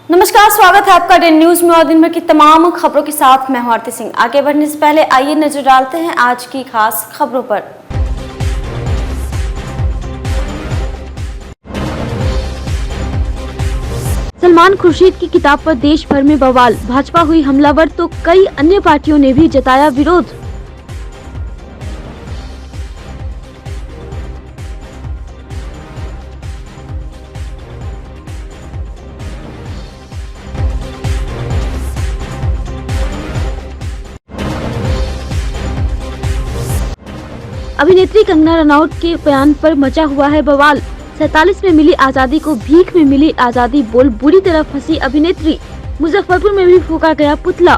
नमस्कार, स्वागत है आपका डे न्यूज में और दिन भर की तमाम खबरों के साथ मैं हूं आरती सिंह। आगे बढ़ने से पहले आइए नजर डालते हैं आज की खास खबरों पर। सलमान खुर्शीद की किताब पर देश भर में बवाल, भाजपा हुई हमलावर तो कई अन्य पार्टियों ने भी जताया विरोध। अभिनेत्री कंगना रनौत के बयान पर मचा हुआ है बवाल। 47 में मिली आजादी को भीख में मिली आजादी बोल बुरी तरह फंसी अभिनेत्री। मुजफ्फरपुर में भी फूंका गया पुतला।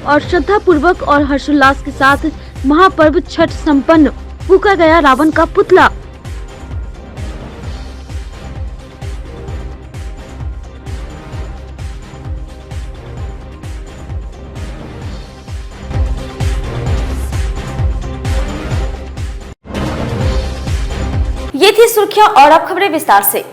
और श्रद्धा पूर्वक और हर्षोल्लास के साथ महापर्व छठ संपन्न, फूंका गया रावण का पुतला। ये थी सुर्खियां और अब खबरें विस्तार से।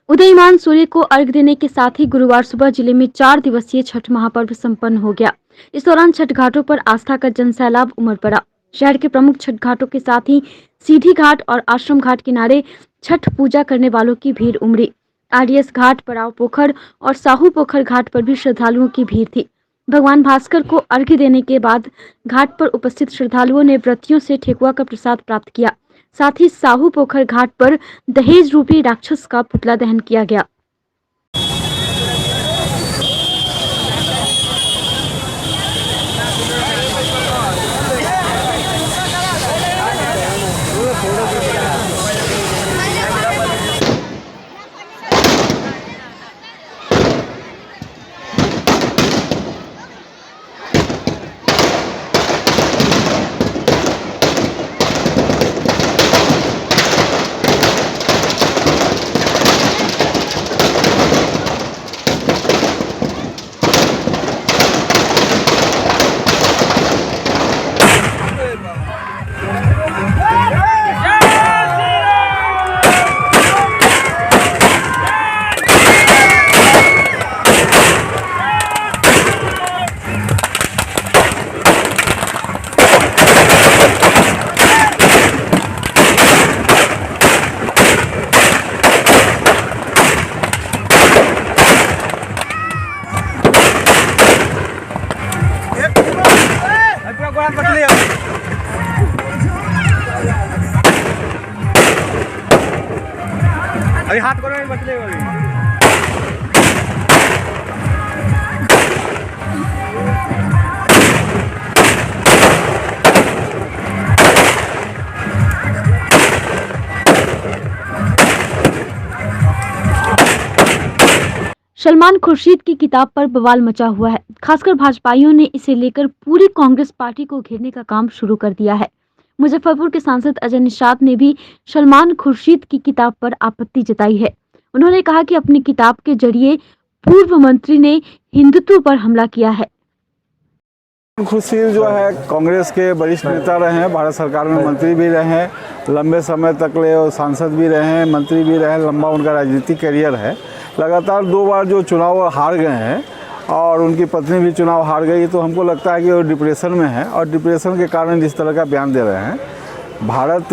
उदयमान सूर्य को अर्घ्य देने के साथ ही गुरुवार सुबह जिले में 4 दिवसीय छठ महापर्व संपन्न हो गया। इस दौरान छठ घाटों पर आस्था का जनसैलाब उमड़ पड़ा। शहर के प्रमुख छठ घाटों के साथ ही सीधी घाट और आश्रम घाट किनारे छठ पूजा करने वालों की भीड़ उमड़ी। आरडीएस घाट, पड़ाव पोखर और साहू पोखर घाट पर भी श्रद्धालुओं की भीड़ थी। भगवान भास्कर को अर्घ्य देने के बाद घाट पर उपस्थित श्रद्धालुओं ने व्रतियों से ठेकुआ का प्रसाद प्राप्त किया। साथ ही साहू पोखर घाट पर दहेज रूपी राक्षस का पुतला दहन किया गया। अभी हाथ करो नहीं बचले अभी। सलमान खुर्शीद की किताब पर बवाल मचा हुआ है। खासकर भाजपाइयों ने इसे लेकर पूरी कांग्रेस पार्टी को घेरने का काम शुरू कर दिया है। मुजफ्फरपुर के सांसद अजय निषाद ने भी सलमान खुर्शीद की किताब पर आपत्ति जताई है। उन्होंने कहा कि अपनी किताब के जरिए पूर्व मंत्री ने हिंदुत्व पर हमला किया है। खुर्शीद जो है कांग्रेस के वरिष्ठ नेता रहे हैं, भारत सरकार में मंत्री भी रहे हैं, लंबे समय तक ले और सांसद भी रहे हैं, मंत्री भी रहे, लंबा उनका राजनीतिक करियर है। लगातार 2 बार जो चुनाव हार गए हैं और उनकी पत्नी भी चुनाव हार गई, तो हमको लगता है कि वो डिप्रेशन में है और डिप्रेशन के कारण इस तरह का बयान दे रहे हैं। भारत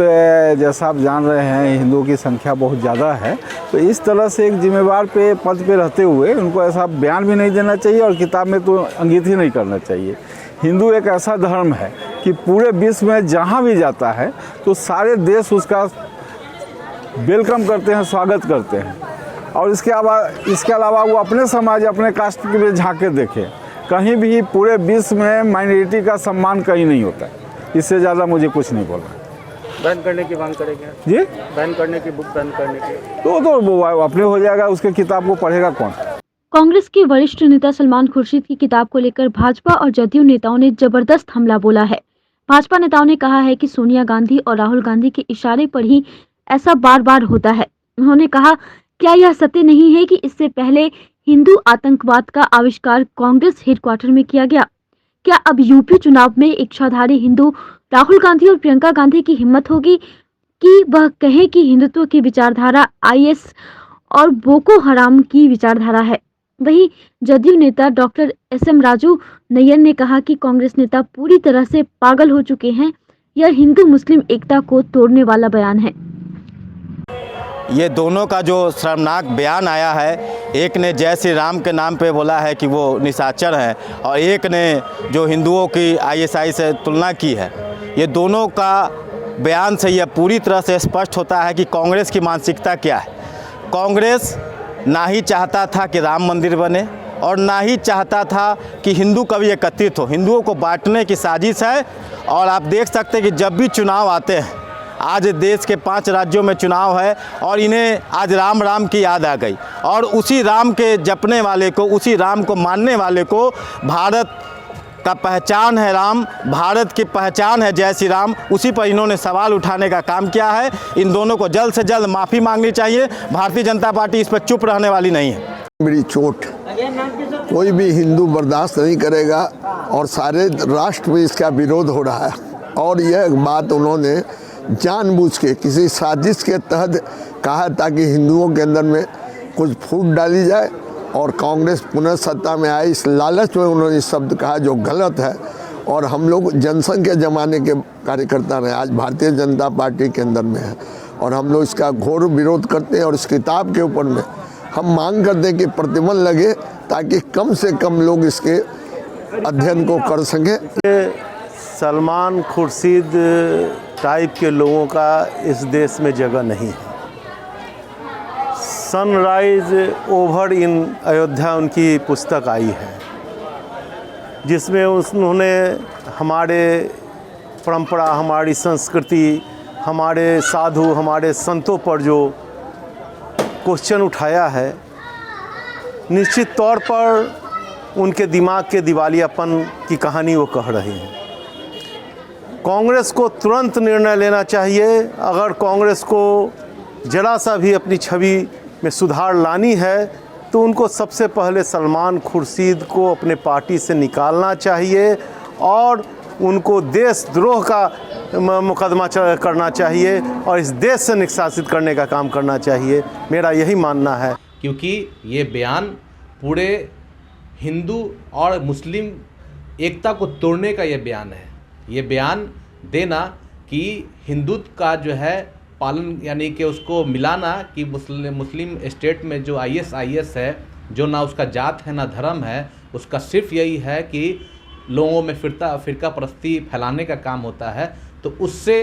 जैसा आप जान रहे हैं हिंदुओं की संख्या बहुत ज़्यादा है, तो इस तरह से एक जिम्मेवार पद पे रहते हुए उनको ऐसा बयान भी नहीं देना चाहिए और किताब में तो अंकित ही नहीं करना चाहिए। हिंदू एक ऐसा धर्म है कि पूरे विश्व में जहाँ भी जाता है तो सारे देश उसका वेलकम करते हैं, स्वागत करते हैं। और इसके अलावा वो अपने समाज, अपने कास्ट के लिए झाँक के देखें, कहीं भी पूरे विश्व में माइनॉरिटी का सम्मान कहीं नहीं होता है। इससे ज़्यादा मुझे कुछ नहीं बोलना। बैन करने की मांग करेंगे जी, बैन करने की, बुक बैन करने की, तो वो अपने हो जाएगा, उसके किताब को पढ़ेगा कौन। कांग्रेस के वरिष्ठ नेता सलमान खुर्शीद की किताब को लेकर भाजपा और जदयू नेताओं ने जबरदस्त हमला बोला है। भाजपा नेताओं ने कहा है कि सोनिया गांधी और राहुल गांधी के इशारे पर ही ऐसा बार बार होता है। उन्होंने कहा, क्या यह सत्य नहीं है कि इससे पहले हिंदू आतंकवाद का आविष्कार कांग्रेस हेडक्वार्टर में किया गया? क्या अब यूपी चुनाव में इच्छाधारी हिंदू राहुल गांधी और प्रियंका गांधी की हिम्मत होगी कि वह कहे कि हिंदुत्व की विचारधारा आईएस और बोको हराम की विचारधारा है? वहीं जदयू नेता डॉक्टर एसएम राजू नैयर ने कहा कि कांग्रेस नेता पूरी तरह से पागल हो चुके हैं। यह हिंदू मुस्लिम एकता को तोड़ने वाला बयान है। ये दोनों का जो शर्मनाक बयान आया है, एक ने जय श्री राम के नाम पे बोला है कि वो निशाचर हैं और एक ने जो हिंदुओं की आईएसआई से तुलना की है, ये दोनों का बयान से यह पूरी तरह से स्पष्ट होता है कि कांग्रेस की मानसिकता क्या है। कांग्रेस ना ही चाहता था कि राम मंदिर बने और ना ही चाहता था कि हिंदू कभी एकत्रित हो। हिंदुओं को बांटने की साजिश है। और आप देख सकते हैं कि जब भी चुनाव आते हैं, आज देश के 5 राज्यों में चुनाव है और इन्हें आज राम राम की याद आ गई और उसी राम के जपने वाले को, उसी राम को मानने वाले को भारत का पहचान है राम, भारत की पहचान है जय श्री राम, उसी पर इन्होंने सवाल उठाने का काम किया है। इन दोनों को जल्द से जल्द माफ़ी मांगनी चाहिए। भारतीय जनता पार्टी इस पर चुप रहने वाली नहीं है। बड़ी चोट कोई भी हिंदू बर्दाश्त नहीं करेगा और सारे राष्ट्र में इसका विरोध हो रहा है। और यह बात उन्होंने जानबूझ के किसी साजिश के तहत कहा ताकि हिंदुओं के अंदर में कुछ फूट डाली जाए और कांग्रेस पुनः सत्ता में आए, इस लालच में उन्होंने शब्द कहा जो गलत है। और हम लोग जनसंघ के ज़माने के कार्यकर्ता रहे, आज भारतीय जनता पार्टी के अंदर में है और हम लोग इसका घोर विरोध करते हैं। और इस किताब के ऊपर में हम मांग करते हैं कि प्रतिबंध लगे ताकि कम से कम लोग इसके अध्ययन को कर सकें। सलमान खुर्शीद टाइप के लोगों का इस देश में जगह नहीं है। सनराइज ओवर इन अयोध्या उनकी पुस्तक आई है, जिसमें उन्होंने हमारे परंपरा, हमारी संस्कृति, हमारे साधु, हमारे संतों पर जो क्वेश्चन उठाया है, निश्चित तौर पर उनके दिमाग के दिवालियापन की कहानी वो कह रहे हैं। कांग्रेस को तुरंत निर्णय लेना चाहिए। अगर कांग्रेस को जरा सा भी अपनी छवि में सुधार लानी है तो उनको सबसे पहले सलमान खुर्शीद को अपने पार्टी से निकालना चाहिए और उनको देशद्रोह का मुकदमा करना चाहिए और इस देश से निष्कासित करने का काम करना चाहिए। मेरा यही मानना है। क्योंकि ये बयान पूरे हिंदू और मुस्लिम एकता को तोड़ने का ये बयान है। ये बयान देना कि हिंदुत्व का जो है पालन, यानी कि उसको मिलाना कि मुस्लिम स्टेट में जो आईएस है, जो ना उसका जात है ना धर्म है, उसका सिर्फ यही है कि लोगों में फ़िरका परस्ती फैलाने का काम होता है। तो उससे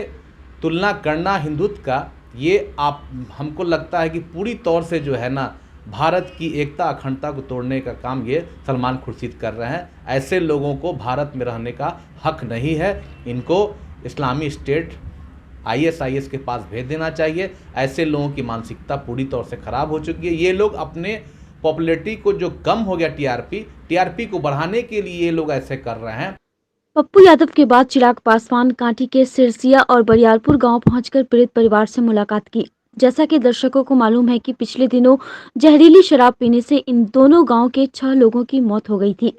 तुलना करना हिंदुत्व का, ये हमको लगता है कि पूरी तौर से जो है ना भारत की एकता अखंडता को तोड़ने का काम ये सलमान खुर्शीद कर रहे हैं। ऐसे लोगों को भारत में रहने का हक नहीं है। इनको इस्लामी स्टेट आईएस के पास भेज देना चाहिए। ऐसे लोगों की मानसिकता पूरी तौर से ख़राब हो चुकी है। ये लोग अपने पॉपुलैरिटी को, जो कम हो गया टीआरपी को बढ़ाने के लिए ये लोग ऐसे कर रहे हैं। पप्पू यादव के बाद चिराग पासवान कांटी के सिरसिया और बरियारपुर गांव पहुंचकर पीड़ित परिवार से मुलाकात की। जैसा कि दर्शकों को मालूम है कि पिछले दिनों जहरीली शराब पीने से इन दोनों गांव के 6 लोगों की मौत हो गई थी।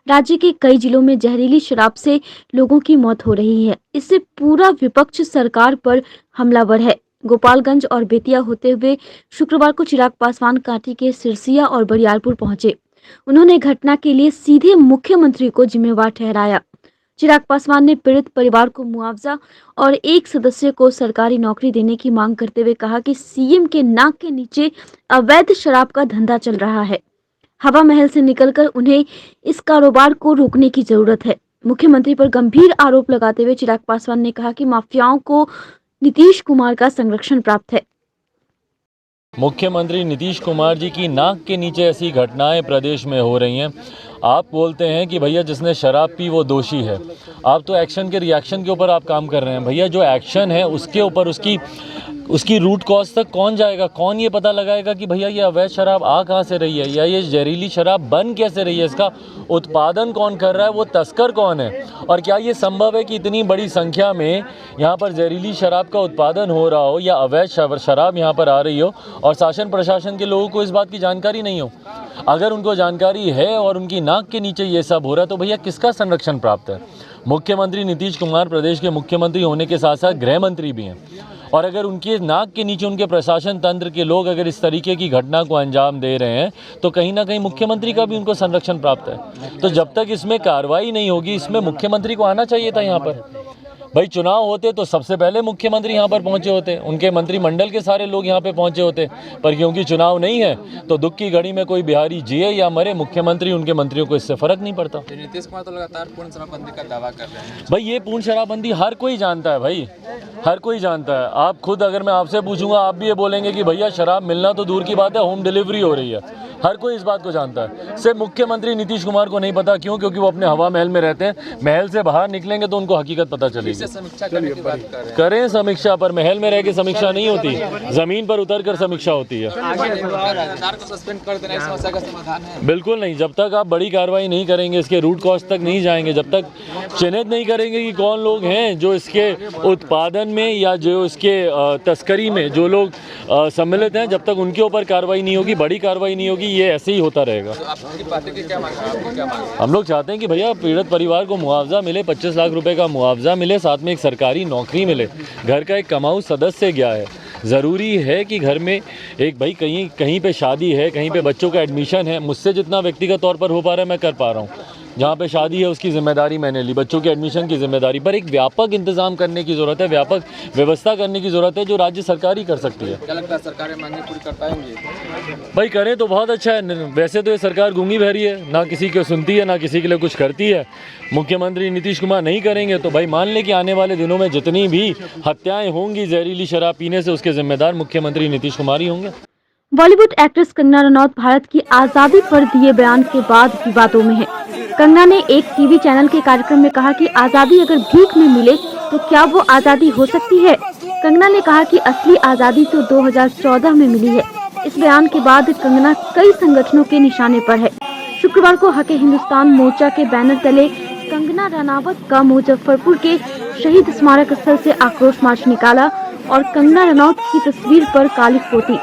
राज्य के कई जिलों में जहरीली शराब से लोगों की मौत हो रही है। इससे पूरा विपक्ष सरकार पर हमलावर है। गोपालगंज और बेतिया होते हुए शुक्रवार को चिराग पासवान कांटी के सिरसिया और बरियारपुर पहुंचे। उन्होंने घटना के लिए सीधे मुख्यमंत्री को जिम्मेवार ठहराया। चिराग पासवान ने पीड़ित परिवार को मुआवजा और एक सदस्य को सरकारी नौकरी देने की मांग करते हुए कहा कि सीएम के नाक के नीचे अवैध शराब का धंधा चल रहा है। हवा महल से निकलकर उन्हें इस कारोबार को रोकने की जरूरत है। मुख्यमंत्री पर गंभीर आरोप लगाते हुए चिराग पासवान ने कहा कि माफियाओं को नीतीश कुमार का संरक्षण प्राप्त है। मुख्यमंत्री नीतीश कुमार जी की नाक के नीचे ऐसी घटनाएं प्रदेश में हो रही हैं। आप बोलते हैं कि भैया जिसने शराब पी वो दोषी है। आप तो एक्शन के रिएक्शन के ऊपर आप काम कर रहे हैं। भैया जो एक्शन है उसके ऊपर उसकी उसकी रूट कॉज तक कौन जाएगा? कौन ये पता लगाएगा कि भैया ये अवैध शराब आ कहाँ से रही है, या ये जहरीली शराब बन कैसे रही है, इसका उत्पादन कौन कर रहा है, वो तस्कर कौन है, और क्या ये संभव है कि इतनी बड़ी संख्या में यहाँ पर जहरीली शराब का उत्पादन हो रहा हो या अवैध शराब यहाँ पर आ रही हो और शासन प्रशासन के लोगों को इस बात की जानकारी नहीं हो? अगर उनको जानकारी है और उनकी नाक के नीचे ये सब हो रहा है तो भैया किसका संरक्षण प्राप्त है? मुख्यमंत्री नीतीश कुमार प्रदेश के मुख्यमंत्री होने के साथ साथ गृह मंत्री भी हैं, और अगर उनके नाक के नीचे उनके प्रशासन तंत्र के लोग अगर इस तरीके की घटना को अंजाम दे रहे हैं तो कहीं ना कहीं मुख्यमंत्री का भी उनको संरक्षण प्राप्त है। तो जब तक इसमें कार्रवाई नहीं होगी, इसमें मुख्यमंत्री को आना चाहिए था यहाँ पर। भाई चुनाव होते तो सबसे पहले मुख्यमंत्री यहाँ पर पहुँचे होते, उनके मंत्रिमंडल के सारे लोग यहाँ पे पहुँचे होते, पर क्योंकि चुनाव नहीं है तो दुख की घड़ी में कोई बिहारी जिए या मरे, मुख्यमंत्री उनके मंत्रियों को इससे फर्क नहीं पड़ता। नीतीश कुमार तो लगातार पूर्ण शराबबंदी का दावा कर रहे हैं। भाई ये पूर्ण शराबबंदी हर कोई जानता है, भाई हर कोई जानता है। आप खुद अगर मैं आपसे पूछूंगा आप भी ये बोलेंगे कि भैया शराब मिलना तो दूर की बात है, होम डिलीवरी हो रही है। हर कोई इस बात को जानता है, सिर्फ मुख्यमंत्री नीतीश कुमार को नहीं पता। क्यों? क्योंकि वो अपने हवा महल में रहते हैं। महल से बाहर निकलेंगे तो उनको हकीकत पता चलेगी। समीक्षा करने की बात कर रहे हैं। करें समीक्षा, पर महल में रह के समीक्षा नहीं होती, जमीन पर उतर कर समीक्षा होती है। सरकार को सस्पेंड कर देना इस समस्या का समाधान है? बिल्कुल नहीं। जब तक आप बड़ी कार्रवाई नहीं करेंगे, इसके रूट कॉज तक नहीं जाएंगे, जब तक चिन्हित नहीं करेंगे कि कौन लोग हैं जो इसके उत्पादन में या जो इसके तस्करी में जो लोग सम्मिलित हैं, जब तक उनके ऊपर कार्रवाई नहीं होगी, बड़ी कार्रवाई नहीं होगी, ये ऐसे ही होता रहेगा। तो आपकी पार्टी की क्या मांग है? आपकी क्या मांग है? हम लोग चाहते हैं कि भैया पीड़ित परिवार को मुआवजा मिले, 25 लाख रुपए का मुआवजा मिले, साथ में एक सरकारी नौकरी मिले। घर का एक कमाऊ सदस्य गया है, ज़रूरी है कि घर में एक भाई कहीं पे शादी है, कहीं पे बच्चों का एडमिशन है, मुझसे जितना व्यक्तिगत तौर पर हो पा रहा है मैं कर पा रहा हूँ। जहाँ पे शादी है उसकी जिम्मेदारी मैंने ली, बच्चों के एडमिशन की जिम्मेदारी, पर एक व्यापक इंतजाम करने की ज़रूरत है, व्यापक व्यवस्था करने की ज़रूरत है जो राज्य सरकार ही कर सकती है। क्या लगता है सरकारें मांगे पूरी कर पाएंगी? भाई करें तो बहुत अच्छा है। वैसे तो ये सरकार गूंगी बहरी है, ना किसी को सुनती है ना किसी के लिए कुछ करती है। मुख्यमंत्री नीतीश कुमार नहीं करेंगे तो भाई मान लें कि आने वाले दिनों में जितनी भी हत्याएं होंगी जहरीली शराब पीने से, उसके जिम्मेदार मुख्यमंत्री नीतीश कुमार ही होंगे। बॉलीवुड एक्ट्रेस कंगना रनौत भारत की आजादी पर दिए बयान के बाद विवादों में है। कंगना ने एक टीवी चैनल के कार्यक्रम में कहा कि आजादी अगर भीख में मिले तो क्या वो आजादी हो सकती है। कंगना ने कहा कि असली आजादी तो 2014 में मिली है। इस बयान के बाद कंगना कई संगठनों के निशाने पर है। शुक्रवार को हक हिंदुस्तान मोर्चा के बैनर तले कंगना रनावत का मुजफ्फरपुर के शहीद स्मारक स्थल से आक्रोश मार्च निकाला और कंगना रनौत की तस्वीर पर काली पोती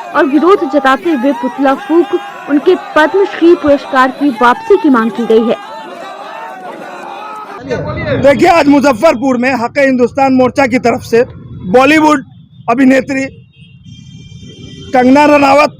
और विरोध जताते हुए पुतला फूंक उनके पद्मश्री पुरस्कार की वापसी की मांग की गई है। देखिए, आज मुजफ्फरपुर में हक हिंदुस्तान मोर्चा की तरफ से बॉलीवुड अभिनेत्री कंगना रनावत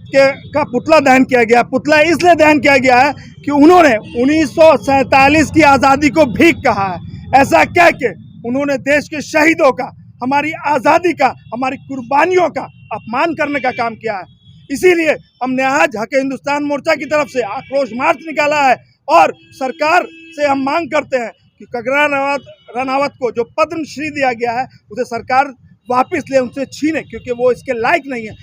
का पुतला दहन किया गया। पुतला इसलिए दहन किया गया है कि उन्होंने 1947 की आज़ादी को भीख कहा है। ऐसा कह के उन्होंने देश के शहीदों का, हमारी आज़ादी का, हमारी कुर्बानियों का अपमान करने का काम किया है। इसीलिए हमने आज हक हिंदुस्तान मोर्चा की तरफ से आक्रोश मार्च निकाला है और सरकार से हम मांग करते हैं कि कंगना रनावत को जो पद्मश्री दिया गया है उसे सरकार वापस ले, उनसे छीने, क्योंकि वो इसके लायक नहीं है।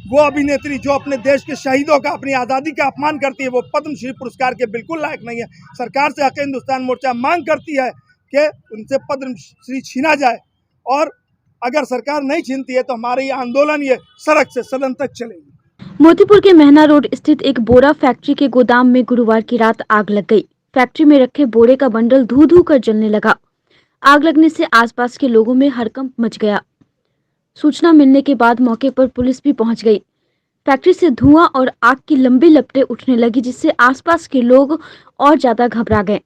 वो अभिनेत्री जो अपने देश के शहीदों का, अपनी आज़ादी का अपमान करती है, वो पद्मश्री पुरस्कार के बिल्कुल लायक नहीं है। सरकार से हक हिंदुस्तान मोर्चा मांग करती है कि उनसे पद्मश्री छीना जाए, और अगर सरकार नहीं छीनती है तो हमारी आंदोलन ये सड़क से सदन तक चलेगी। मोतीपुर के मेहना रोड स्थित एक बोरा फैक्ट्री के गोदाम में गुरुवार की रात आग लग गई। फैक्ट्री में रखे बोरे का बंडल धू धू कर जलने लगा। आग लगने से आसपास के लोगों में हड़कंप मच गया। सूचना मिलने के बाद मौके पर पुलिस भी पहुंच गई। फैक्ट्री से धुआं और आग की लंबी लपटें उठने लगी, जिससे आसपास के लोग और ज्यादा घबरा गए।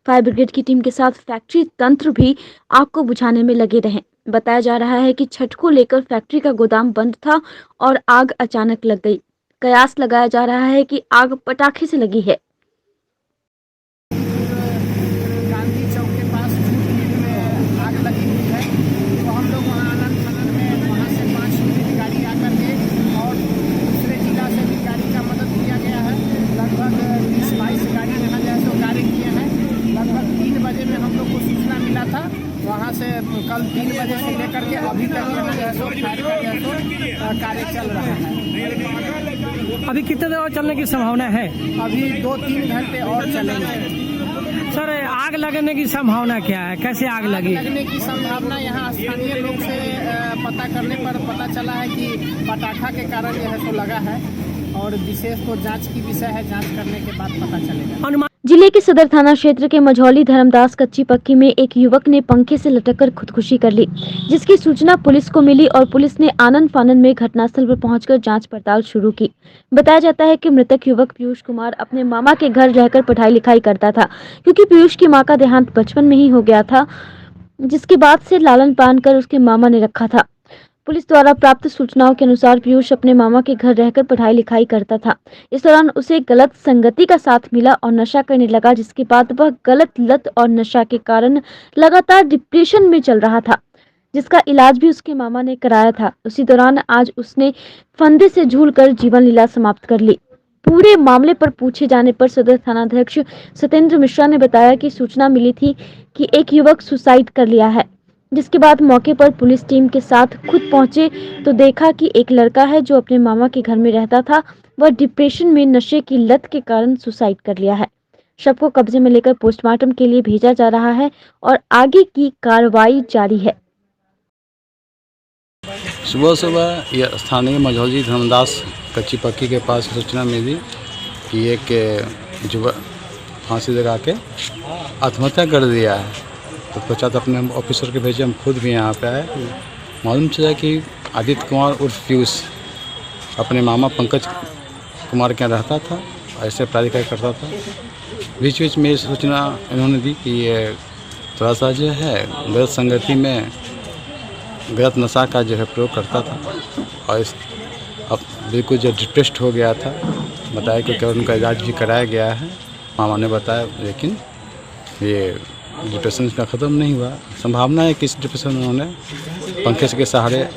फायर ब्रिगेड की टीम के साथ फैक्ट्री तंत्र भी आग को बुझाने में लगे रहे। बताया जा रहा है कि छठ को लेकर फैक्ट्री का गोदाम बंद था और आग अचानक लग गई। कयास लगाया जा रहा है कि आग पटाखे से लगी है। गांधी चौक के पास में आग लगी हुई है, तो हम लोग वहाँ आनंद फनन में वहाँ से 5 यूनिट गाड़ी आकर के और दूसरे जिला से भी गाड़ी का मदद किया गया है। लगभग 20-22 गाड़ी यहाँ जो है सो कार्य किए हैं। लगभग 3 बजे में हम लोग को सूचना मिला था। वहाँ से कल 3 बजे से लेकर के अभी तक यहाँ जो है सो फायर का जो है सो कार्य चल रहा है। अभी कितने देर और चलने की संभावना है? अभी 2-3 घंटे और चलेंगे। सर आग लगने की संभावना क्या है, कैसे आग लगी? लगने की संभावना यहाँ स्थानीय लोग से पता करने पर पता चला है कि पटाखा के कारण यह तो लगा है और विशेष तो जांच की विषय है, जांच करने के बाद पता चलेगा। जिले के सदर थाना क्षेत्र के मझौली धर्मदास कच्ची पक्की में एक युवक ने पंखे से लटककर खुदकुशी कर ली, जिसकी सूचना पुलिस को मिली और पुलिस ने आनंद फानंद में घटनास्थल पर पहुंचकर जांच पड़ताल शुरू की। बताया जाता है कि मृतक युवक पीयूष कुमार अपने मामा के घर रहकर पढ़ाई लिखाई करता था, क्योंकि पीयूष की मां का देहांत बचपन में ही हो गया था, जिसके बाद से लालन पालन कर उसके मामा ने रखा था। पुलिस द्वारा प्राप्त सूचनाओं के अनुसार पीयूष अपने मामा के घर रहकर पढ़ाई लिखाई करता था। इस दौरान उसे गलत संगति का साथ मिला और नशा करने लगा, जिसके बाद वह गलत लत और नशा के कारण लगातार डिप्रेशन में चल रहा था, जिसका इलाज भी उसके मामा ने कराया था। उसी दौरान आज उसने फंदे से झूलकर जीवन लीला समाप्त कर ली। पूरे मामले पर पूछे जाने पर सदर थानाध्यक्ष सत्येंद्र मिश्रा ने बताया कि सूचना मिली थी कि एक युवक सुसाइड कर लिया है, जिसके बाद मौके पर पुलिस टीम के साथ खुद पहुंचे तो देखा कि एक लड़का है जो अपने मामा के घर में रहता था, वह डिप्रेशन में नशे की लत के कारण सुसाइड कर लिया है। शव को कब्जे में लेकर पोस्टमार्टम के लिए भेजा जा रहा है और आगे की कार्रवाई जारी है। सुबह यह स्थानीय मझौली धर्मदास कच्ची पक्की के पास सूचना मिली कि एक युवक फांसी लगा के आत्महत्या कर दिया है। तो पश्चात अपने ऑफिसर के भेजे, हम खुद भी यहाँ पे आए। मालूम चला कि आदित्य कुमार उर्फ पीयूष अपने मामा पंकज कुमार के यहाँ रहता था, ऐसे पढ़ाई लिखाई करता था। बीच बीच में सूचना इन्होंने दी कि ये थोड़ा सा जो है गलत संगति में गलत नशा का जो है प्रयोग करता था और अब बिल्कुल जो डिप्रेस्ड हो गया था। बताया कि उनका इलाज भी कराया गया है, मामा ने बताया, लेकिन ये डिप्रेशन का ख़त्म नहीं हुआ। संभावना है कि इस डिप्रेशन में उन्होंने पंखे के सहारे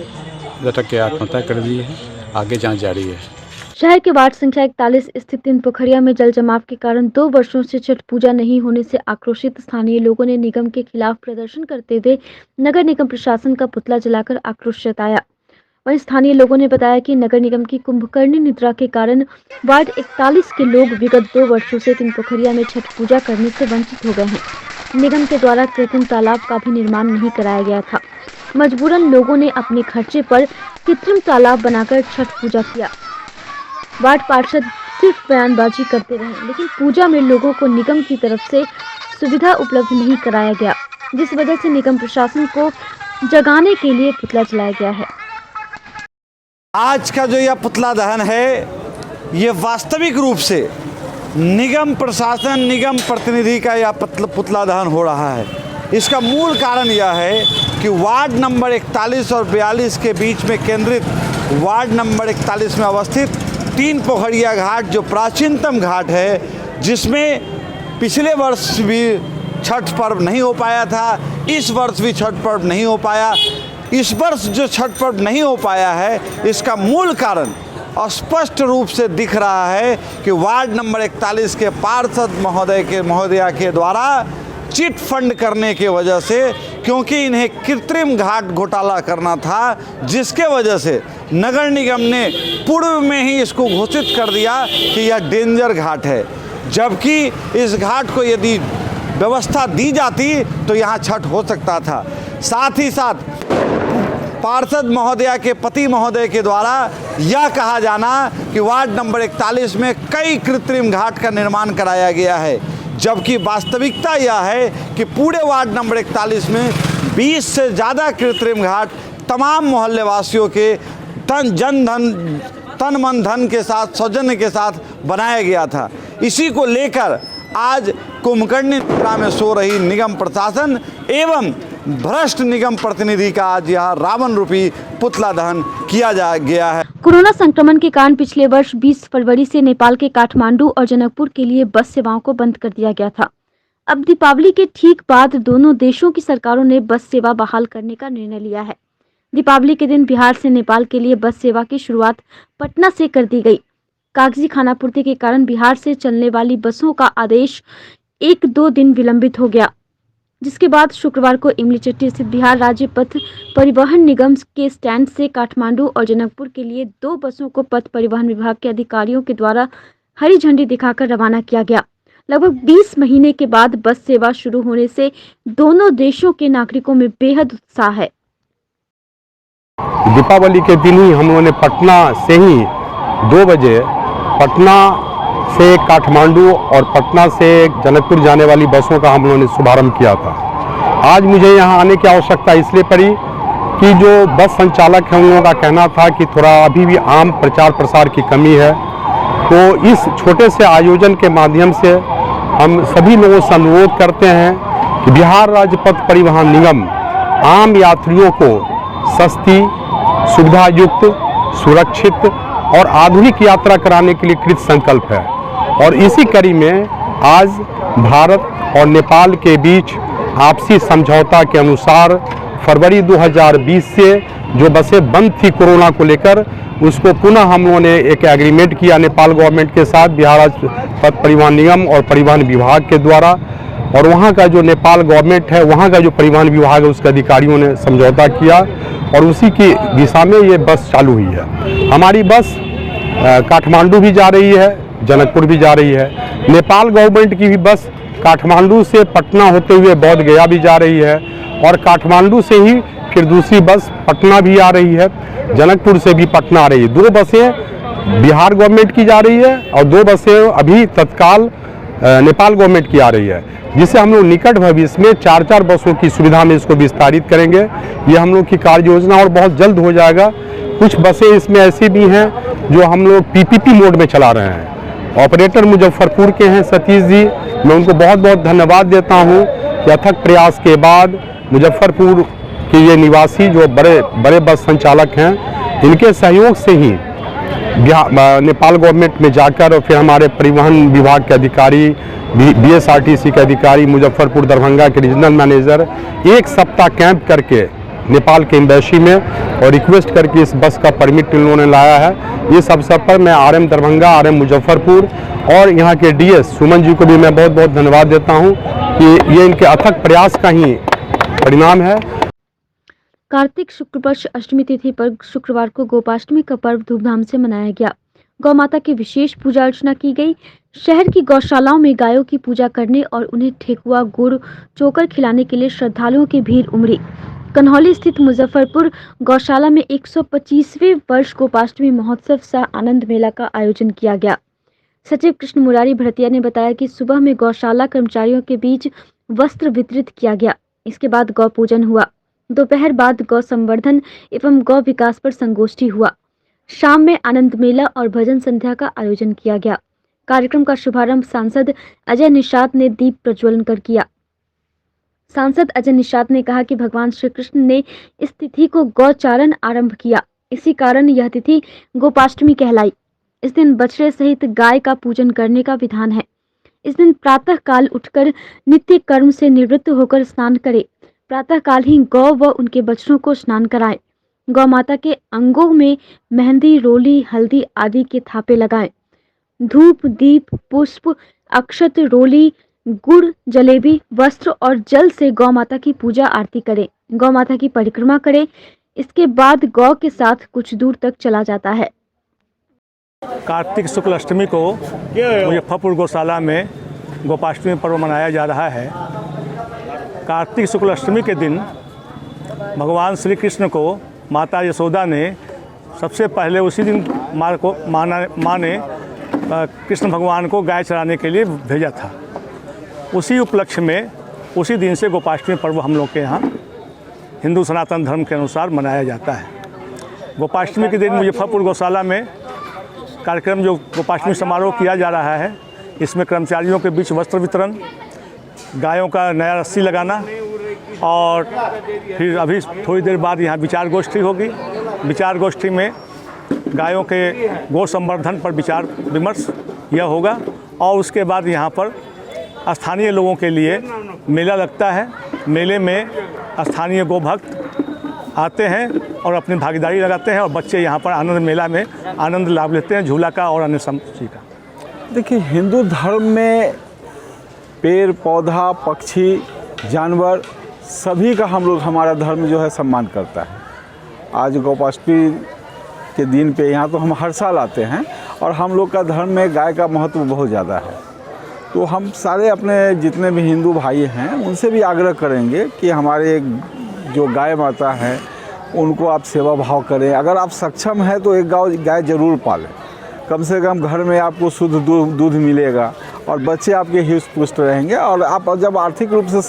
लटक के आत्महत्या कर ली है। आगे जांच जारी है। शहर के वार्ड संख्या 41 स्थित 3 पोखरिया में जल जमाव के कारण 2 वर्षों से छठ पूजा नहीं होने से आक्रोशित स्थानीय लोगों ने निगम के खिलाफ प्रदर्शन करते हुए नगर निगम प्रशासन का पुतला जलाकर आक्रोश जताया। वहीं स्थानीय लोगों ने बताया कि नगर निगम की कुंभकर्णी निद्रा के कारण वार्ड 41 के लोग विगत 2 वर्षों से 3 पोखरिया में छठ पूजा करने से वंचित हो गए हैं। निगम के द्वारा कृत्रिम तालाब का भी निर्माण नहीं कराया गया था। मजबूरन लोगों ने अपने खर्चे पर कृत्रिम तालाब बनाकर छठ पूजा किया। वार्ड पार्षद सिर्फ बयानबाजी करते रहे, लेकिन पूजा में लोगों को निगम की तरफ से सुविधा उपलब्ध नहीं कराया गया, जिस वजह से निगम प्रशासन को जगाने के लिए पुतला जलाया गया है। आज का जो यह पुतला दहन है, ये वास्तविक रूप से निगम प्रशासन, निगम प्रतिनिधि का यह पुतला दहन हो रहा है। इसका मूल कारण यह है कि वार्ड नंबर 41 और 42 के बीच में केंद्रित वार्ड नंबर 41 में अवस्थित 3 पोखरिया घाट, जो प्राचीनतम घाट है, जिसमें पिछले वर्ष भी छठ पर्व नहीं हो पाया था, इस वर्ष भी छठ पर्व नहीं हो पाया। इस वर्ष जो छठ पर्व नहीं हो पाया है, इसका मूल कारण स्पष्ट रूप से दिख रहा है कि वार्ड नंबर 41 के पार्षद महोदया के द्वारा चिट फंड करने की वजह से, क्योंकि इन्हें कृत्रिम घाट घोटाला करना था, जिसके वजह से नगर निगम ने पूर्व में ही इसको घोषित कर दिया कि यह डेंजर घाट है। जबकि इस घाट को यदि व्यवस्था दी जाती तो यहाँ छठ हो सकता था। साथ ही साथ पार्षद महोदया के पति महोदय के द्वारा यह कहा जाना कि वार्ड नंबर 41 में कई कृत्रिम घाट का निर्माण कराया गया है, जबकि वास्तविकता यह है कि पूरे वार्ड नंबर 41 में 20 से ज़्यादा कृत्रिम घाट तमाम मोहल्ले वासियों के तन मन धन के साथ, सौजन्य के साथ बनाया गया था। इसी को लेकर आज कुंभकर्णी निद्रा में सो रही निगम प्रशासन एवं भ्रष्ट निगम प्रतिनिधि का आज यहाँ रावण रूपी पुतला दहन किया गया है। कोरोना संक्रमण के कारण पिछले वर्ष 20 फरवरी से नेपाल के काठमांडू और जनकपुर के लिए बस सेवाओं को बंद कर दिया गया था। अब दीपावली के ठीक बाद दोनों देशों की सरकारों ने बस सेवा बहाल करने का निर्णय लिया है। दीपावली के दिन बिहार से नेपाल के लिए बस सेवा की शुरुआत पटना से कर दी गई। कागजी खानापूर्ति के कारण बिहार से चलने वाली बसों का आदेश 1-2 दिन विलंबित हो गया, जिसके बाद शुक्रवार को इमलीचट्टी स्थित बिहार राज्य पथ परिवहन निगम के स्टैंड से काठमांडू और जनकपुर के लिए 2 बसों को पथ परिवहन विभाग के अधिकारियों के द्वारा हरी झंडी दिखाकर रवाना किया गया। लगभग 20 महीने के बाद बस सेवा शुरू होने से दोनों देशों के नागरिकों में बेहद उत्साह है। दीपावली के दिन ही हम लोगों ने पटना से ही 2 बजे पटना से काठमांडू और पटना से जनकपुर जाने वाली बसों का हम लोगों ने शुभारंभ किया था। आज मुझे यहाँ आने की आवश्यकता इसलिए पड़ी कि जो बस संचालक हैं उन लोगों का कहना था कि थोड़ा अभी भी आम प्रचार प्रसार की कमी है, तो इस छोटे से आयोजन के माध्यम से हम सभी लोगों से अनुरोध करते हैं कि बिहार राज्य पथ परिवहन निगम आम यात्रियों को सस्ती, सुविधायुक्त, सुरक्षित और आधुनिक यात्रा कराने के लिए कृत संकल्प है। और इसी कड़ी में आज भारत और नेपाल के बीच आपसी समझौता के अनुसार फरवरी 2020 से जो बसें बंद थी कोरोना को लेकर, उसको पुनः हम लोगों ने एक एग्रीमेंट किया नेपाल गवर्नमेंट के साथ, बिहार राज्य पथ परिवहन निगम और परिवहन विभाग के द्वारा। और वहाँ का जो नेपाल गवर्नमेंट है, वहाँ का जो परिवहन विभाग है, उसके अधिकारियों ने समझौता किया और उसी की दिशा में ये बस चालू हुई है। हमारी बस काठमांडू भी जा रही है, जनकपुर भी जा रही है। नेपाल गवर्नमेंट की भी बस काठमांडू से पटना होते हुए बोध गया भी जा रही है और काठमांडू से ही फिर दूसरी बस पटना भी आ रही है, जनकपुर से भी पटना आ रही है। 2 बसें बिहार गवर्नमेंट की जा रही है और 2 बसें अभी तत्काल नेपाल गवर्नमेंट की आ रही है, जिसे हम लोग निकट भविष्य में 4-4 बसों की सुविधा में इसको विस्तारित करेंगे। ये हम लोग की कार्य योजना और बहुत जल्द हो जाएगा। कुछ बसें इसमें ऐसी भी हैं जो हम लोग PPP मोड में चला रहे हैं। ऑपरेटर मुजफ्फरपुर के हैं सतीश जी, मैं उनको बहुत बहुत धन्यवाद देता हूँ कि अथक प्रयास के बाद मुजफ्फरपुर के ये निवासी जो बड़े बस संचालक हैं, इनके सहयोग से ही नेपाल गवर्नमेंट में जाकर और फिर हमारे परिवहन विभाग के अधिकारी, BSRTC के अधिकारी, मुजफ्फरपुर दरभंगा के रीजनल मैनेजर 1 सप्ताह कैंप करके नेपाल के एम्बेसी में और रिक्वेस्ट करके इस बस का परमिट इन लोगों ने लाया है। इस अवसर पर मैं RM दरभंगा, RM मुजफ्फरपुर और यहाँ के DS सुमन जी को भी मैं बहुत बहुत धन्यवाद देता हूँ कि ये इनके अथक प्रयास का ही परिणाम है। कार्तिक शुक्ल पक्ष अष्टमी तिथि पर शुक्रवार को गोपाष्टमी का पर्व धूमधाम से मनाया गया। गौ माता की विशेष पूजा अर्चना की गई। शहर की गौशालाओं में गायों की पूजा करने और उन्हें ठेकुआ, गुड़, चोकर खिलाने के लिए श्रद्धालुओं की भीड़ उमड़ी। कन्हौली स्थित मुजफ्फरपुर गौशाला में 125वें वर्ष गोपाष्टमी महोत्सव सह आनंद मेला का आयोजन किया गया। सचिव कृष्ण मुरारी भरतिया ने बताया कि सुबह में गौशाला कर्मचारियों के बीच वस्त्र वितरित किया गया। इसके बाद गौ पूजन हुआ। दोपहर बाद गौ संवर्धन एवं गौ विकास पर संगोष्ठी हुआ। शाम में आनंद मेला और भजन संध्या का आयोजन किया गया। कार्यक्रम का शुभारंभ सांसद अजय निषाद ने दीप प्रज्वलन कर किया। सांसद अजय निषाद ने कहा कि भगवान श्री कृष्ण ने इस तिथि को गौचारण आरंभ किया, इसी कारण यह तिथि गोपाष्टमी कहलाई। इस दिन बछड़े सहित गाय का पूजन करने का विधान है। इस दिन प्रातः काल उठकर नित्य कर्म से निवृत्त होकर स्नान करें। प्रातः काल ही गौ व उनके बछड़ों को स्नान कराएं। गौ माता के अंगों में मेहंदी, रोली, हल्दी आदि के थापे लगाएं। धूप, दीप, पुष्प, अक्षत, रोली, गुड़, जलेबी, वस्त्र और जल से गौ माता की पूजा आरती करें। गौ माता की परिक्रमा करें। इसके बाद गौ के साथ कुछ दूर तक चला जाता है। कार्तिक शुक्ल अष्टमी को मुजफ्फरपुर गौशाला में गोपाष्टमी पर्व मनाया जा रहा है। कार्तिक शुक्ल अष्टमी के दिन भगवान श्री कृष्ण को माता यशोदा ने सबसे पहले उसी दिन माँ ने कृष्ण भगवान को गाय चराने के लिए भेजा था। उसी उपलक्ष्य में उसी दिन से गोपाष्टमी पर्व हम लोग के यहाँ हिंदू सनातन धर्म के अनुसार मनाया जाता है। गोपाष्टमी के दिन मुजफ्फरपुर गौशाला में कार्यक्रम जो गोपाष्टमी समारोह किया जा रहा है, इसमें कर्मचारियों के बीच वस्त्र वितरण, गायों का नया रस्सी लगाना और फिर अभी थोड़ी देर बाद यहाँ विचार गोष्ठी होगी। विचार गोष्ठी में गायों के गौ संवर्धन पर विचार विमर्श यह होगा और उसके बाद यहाँ पर स्थानीय लोगों के लिए मेला लगता है। मेले में स्थानीय गौ भक्त आते हैं और अपनी भागीदारी लगाते हैं और बच्चे यहाँ पर आनंद मेला में आनंद लाभ लेते हैं, झूला का और अन्य चीज़ का। देखिए, हिंदू धर्म में पेड़ पौधा, पक्षी, जानवर सभी का हमारा धर्म जो है सम्मान करता है। आज गोपाष्टमी के दिन पे यहाँ तो हम हर साल आते हैं और हम लोग का धर्म में गाय का महत्व बहुत ज़्यादा है। तो हम सारे अपने जितने भी हिंदू भाई हैं उनसे भी आग्रह करेंगे कि हमारे जो गाय माता हैं उनको आप सेवा भाव करें। अगर आप सक्षम हैं तो एक गाय ज़रूर पालें, कम से कम घर में आपको शुद्ध दूध मिलेगा और बच्चे आपके हिस्ट पुष्ट रहेंगे। और आप जब आर्थिक रूप से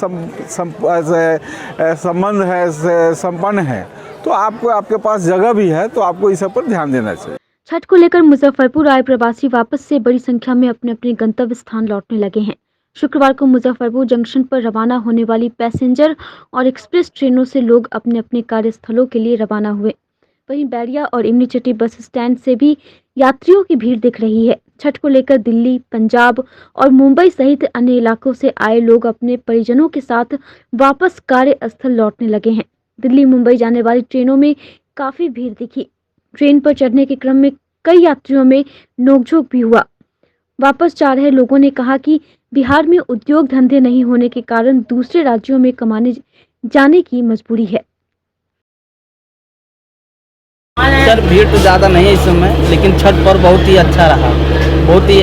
संबंध है संपन्न है तो आपके पास जगह भी है, तो आपको इस सब पर ध्यान देना चाहिए। छठ को लेकर मुजफ्फरपुर आए प्रवासी वापस से बड़ी संख्या में अपने अपने गंतव्य स्थान लौटने लगे हैं। शुक्रवार को मुजफ्फरपुर जंक्शन पर रवाना होने वाली पैसेंजर और एक्सप्रेस ट्रेनों से लोग अपने अपने कार्यस्थलों के लिए रवाना हुए। वहीं बैरिया और इमली चट्टी बस स्टैंड से भी यात्रियों की भीड़ दिख रही है। छठ को लेकर दिल्ली, पंजाब और मुंबई सहित अन्य इलाकों से आए लोग अपने परिजनों के साथ वापस कार्यस्थल लौटने लगे हैं। दिल्ली मुंबई जाने वाली ट्रेनों में काफी भीड़ दिखी। ट्रेन पर चढ़ने के क्रम में कई यात्रियों में नोकझोंक भी हुआ। वापस जा रहे लोगों ने कहा कि बिहार में उद्योग धंधे नहीं होने के कारण दूसरे राज्यों में कमाने जाने की मजबूरी है। सर भीड़ तो ज़्यादा नहीं है इस समय, लेकिन छठ पर्व बहुत ही अच्छा रहा। बहुत ही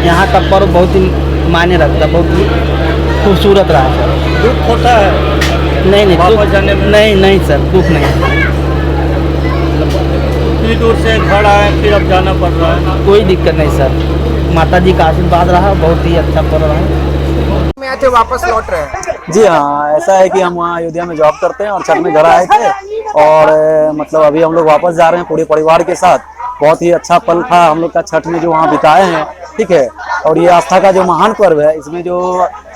यहाँ का पर्व बहुत ही मायने रखता, बहुत ही खूबसूरत रहा सर। दुख होता है? नहीं नहीं सर, दुख नहीं। इतनी दूर से घर आए फिर अब जाना पड़ रहा है, कोई दिक्कत नहीं सर। माता जी का आशीर्वाद रहा, बहुत ही अच्छा पर्व रहा। में आए थे वापस लौट रहे हैं? जी हाँ, ऐसा है कि हम वहाँ अयोध्या में जॉब करते हैं और छठ में घर आए थे और मतलब अभी हम लोग वापस जा रहे हैं पूरे परिवार के साथ। बहुत ही अच्छा पल था हम लोग का छठ में जो वहाँ बिताए हैं, ठीक है। और ये आस्था का जो महान पर्व है, इसमें जो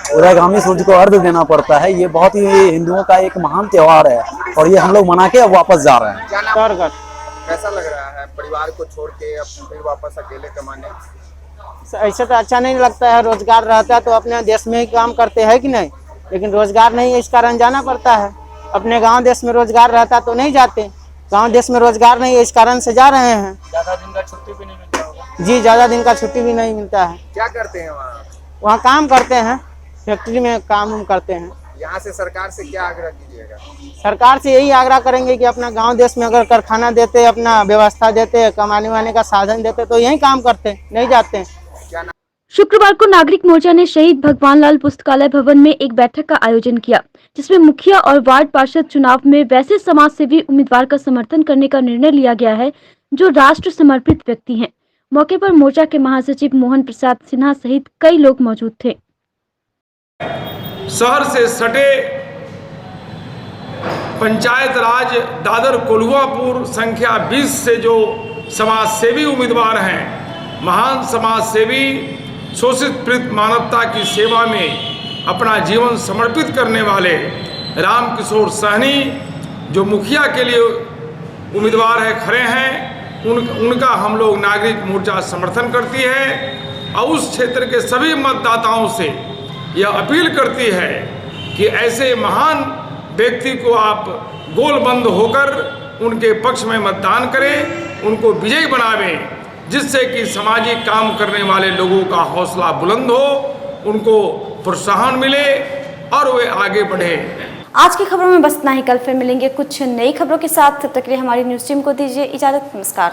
उदयगामी सूर्य को अर्घ्य देना पड़ता है, ये बहुत ही हिंदुओं का एक महान त्योहार है और ये हम लोग मना के अब वापस जा रहे हैं। कैसा लग रहा है परिवार को छोड़ के अब फिर वापस अकेले कमाने? ऐसे तो अच्छा नहीं लगता है। रोजगार रहता है तो अपने देश में ही काम करते हैं कि नहीं, लेकिन रोजगार नहीं है, इस कारण जाना पड़ता है। अपने गांव देश में रोजगार रहता तो नहीं जाते, गांव देश में रोजगार नहीं है, इस कारण से जा रहे हैं। ज्यादा दिन का छुट्टी भी नहीं मिलता होगा? जी, ज्यादा दिन का छुट्टी भी नहीं मिलता है। क्या करते हैं वहाँ? वहाँ काम करते हैं, फैक्ट्री में काम करते हैं। यहाँ से सरकार से क्या आग्रह कीजिएगा? सरकार से यही आग्रह करेंगे कि अपना गांव देश में अगर कारखाना देते, अपना व्यवस्था देते, कमाने वाने का साधन देते तो यही काम करते, नहीं जाते। शुक्रवार को नागरिक मोर्चा ने शहीद भगवान लाल पुस्तकालय भवन में एक बैठक का आयोजन किया, जिसमें मुखिया और वार्ड पार्षद चुनाव में वैसे समाज सेवी उम्मीदवार का समर्थन करने का निर्णय लिया गया है जो राष्ट्र समर्पित व्यक्ति हैं। मौके पर मोर्चा के महासचिव मोहन प्रसाद सिन्हा सहित कई लोग मौजूद थे। शहर से सटे पंचायत राज दादर कोल्हुआपुर संख्या 20 से जो समाज सेवी उम्मीदवार हैं, महान समाज सेवी शोषित पीड़ित मानवता की सेवा में अपना जीवन समर्पित करने वाले राम किशोर सहनी जो मुखिया के लिए उम्मीदवार है, खड़े हैं, उनका हम लोग नागरिक मोर्चा समर्थन करती है और उस क्षेत्र के सभी मतदाताओं से यह अपील करती है कि ऐसे महान व्यक्ति को आप गोलबंद होकर उनके पक्ष में मतदान करें, उनको विजयी बनावें, जिससे कि सामाजिक काम करने वाले लोगों का हौसला बुलंद हो, उनको प्रोत्साहन मिले और वे आगे बढ़े। आज की खबरों में बस इतना ही। कल फिर मिलेंगे कुछ नई खबरों के साथ। तब तक के लिए हमारी न्यूज़ टीम को दीजिए इजाजत। नमस्कार।